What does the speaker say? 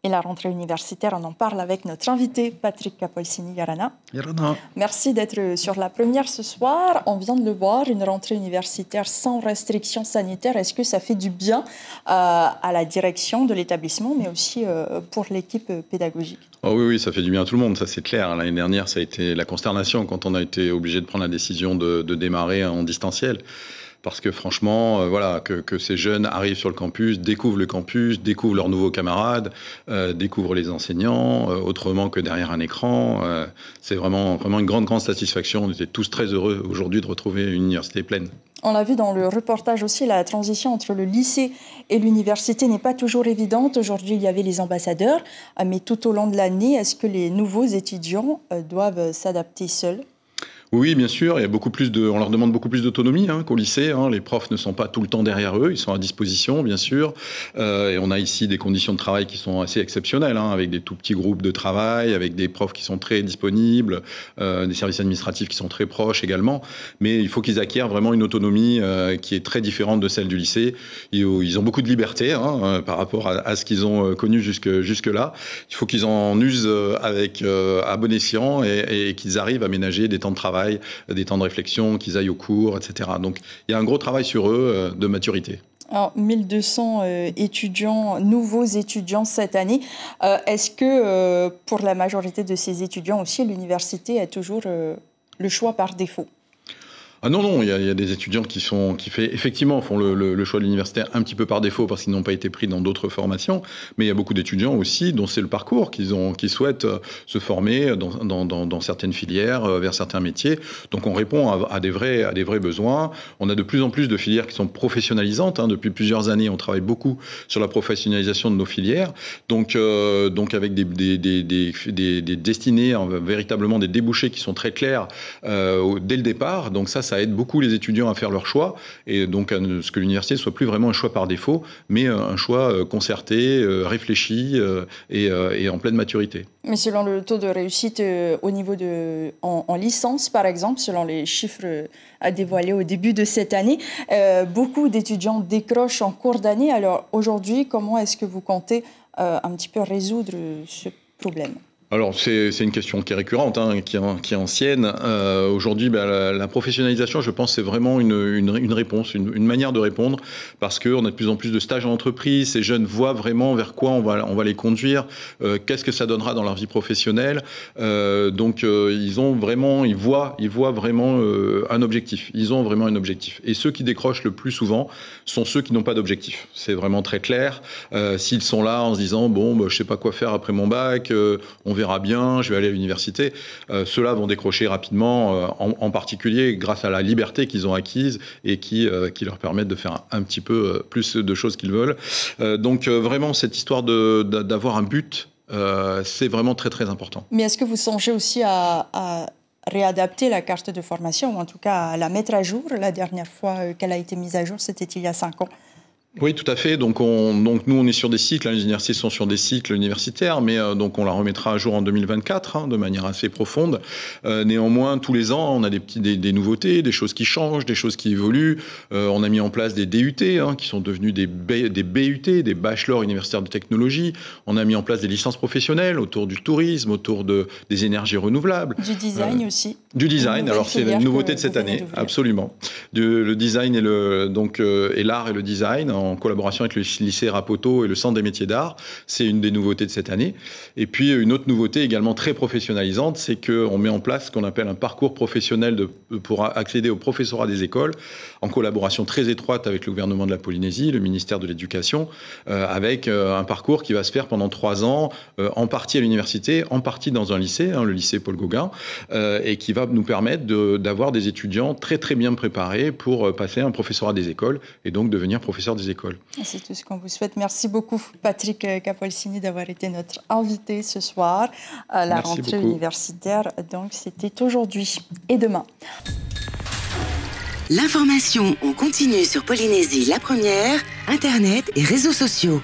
Et la rentrée universitaire, on en parle avec notre invité, Patrick Capolsini Yarana. Yarana. Merci d'être sur la première ce soir. On vient de le voir, une rentrée universitaire sans restrictions sanitaires. Est-ce que ça fait du bien à la direction de l'établissement, mais aussi pour l'équipe pédagogique? Oh oui, ça fait du bien à tout le monde, ça c'est clair. L'année dernière, ça a été la consternation quand on a été obligé de prendre la décision de démarrer en distanciel. Parce que franchement, que ces jeunes arrivent sur le campus, découvrent leurs nouveaux camarades, découvrent les enseignants, autrement que derrière un écran. C'est vraiment une grande satisfaction. On était tous très heureux aujourd'hui de retrouver une université pleine. On l'a vu dans le reportage aussi, la transition entre le lycée et l'université n'est pas toujours évidente. Aujourd'hui, il y avait les ambassadeurs, mais tout au long de l'année, est-ce que les nouveaux étudiants doivent s'adapter seuls ? Oui, bien sûr, on leur demande beaucoup plus d'autonomie qu'au lycée. Les profs ne sont pas tout le temps derrière eux, ils sont à disposition, bien sûr. Et on a ici des conditions de travail qui sont assez exceptionnelles, avec des tout petits groupes de travail, avec des profs qui sont très disponibles, des services administratifs qui sont très proches également. Mais il faut qu'ils acquièrent vraiment une autonomie qui est très différente de celle du lycée. Ils ont beaucoup de liberté par rapport à ce qu'ils ont connu jusque-là. Il faut qu'ils en usent à bon escient et qu'ils arrivent à ménager des temps de travail, des temps de réflexion, qu'ils aillent au cours, etc. Donc, il y a un gros travail sur eux de maturité. Alors, 1200 nouveaux étudiants cette année. Est-ce que pour la majorité de ces étudiants aussi, l'université a toujours le choix par défaut ? Ah non, il y a des étudiants qui font le choix de l'université un petit peu par défaut parce qu'ils n'ont pas été pris dans d'autres formations, mais il y a beaucoup d'étudiants aussi dont c'est le parcours qui souhaitent se former dans certaines filières, vers certains métiers. Donc on répond à des vrais besoins. On a de plus en plus de filières qui sont professionnalisantes. Depuis plusieurs années, on travaille beaucoup sur la professionnalisation de nos filières. Donc avec des destinées, véritablement des débouchés qui sont très clairs dès le départ. Donc ça aide beaucoup les étudiants à faire leur choix et donc à ce que l'université soit plus vraiment un choix par défaut, mais un choix concerté, réfléchi et en pleine maturité. Mais selon le taux de réussite au niveau en licence, par exemple, selon les chiffres à dévoiler au début de cette année, beaucoup d'étudiants décrochent en cours d'année. Alors aujourd'hui, comment est-ce que vous comptez un petit peu résoudre ce problème ? Alors, c'est une question qui est récurrente, qui est ancienne. Aujourd'hui, la professionnalisation, je pense, c'est vraiment une réponse, une manière de répondre, parce qu'on a de plus en plus de stages en entreprise. Ces jeunes voient vraiment vers quoi on va les conduire, qu'est-ce que ça donnera dans leur vie professionnelle. Donc, ils voient vraiment un objectif. Ils ont vraiment un objectif. Et ceux qui décrochent le plus souvent sont ceux qui n'ont pas d'objectif. C'est vraiment très clair. S'ils sont là en se disant, je sais pas quoi faire après mon bac, on verra bien, je vais aller à l'université. Ceux-là vont décrocher rapidement, en particulier grâce à la liberté qu'ils ont acquise et qui leur permettent de faire un petit peu plus de choses qu'ils veulent. Donc vraiment, cette histoire d'avoir un but, c'est vraiment très très important. Mais est-ce que vous songez aussi à réadapter la carte de formation, ou en tout cas à la mettre à jour? La dernière fois qu'elle a été mise à jour, c'était il y a 5 ans. Oui, tout à fait. Donc nous, on est sur des cycles. Les universités sont sur des cycles universitaires, mais donc on la remettra à jour en 2024 de manière assez profonde. Néanmoins, tous les ans, on a des nouveautés, des choses qui changent, des choses qui évoluent. On a mis en place des DUT qui sont devenus des BUT, des bachelors universitaires de technologie. On a mis en place des licences professionnelles autour du tourisme, autour des énergies renouvelables. Du design aussi. Du design. Alors c'est la nouveauté de cette année, absolument. Le design et l'art et le design en collaboration avec le lycée Rapoto et le Centre des métiers d'art. C'est une des nouveautés de cette année. Et puis, une autre nouveauté également très professionnalisante, c'est qu'on met en place ce qu'on appelle un parcours professionnel pour accéder au professorat des écoles, en collaboration très étroite avec le gouvernement de la Polynésie, le ministère de l'Éducation, avec un parcours qui va se faire pendant 3 ans, en partie à l'université, en partie dans un lycée, le lycée Paul Gauguin, et qui va nous permettre d'avoir des étudiants très très bien préparés pour passer un professorat des écoles et donc devenir professeur des écoles. C'est tout ce qu'on vous souhaite. Merci beaucoup, Patrick Capolsini, d'avoir été notre invité ce soir. La rentrée universitaire, donc, c'était aujourd'hui et demain. L'information en continu sur Polynésie la première, Internet et réseaux sociaux.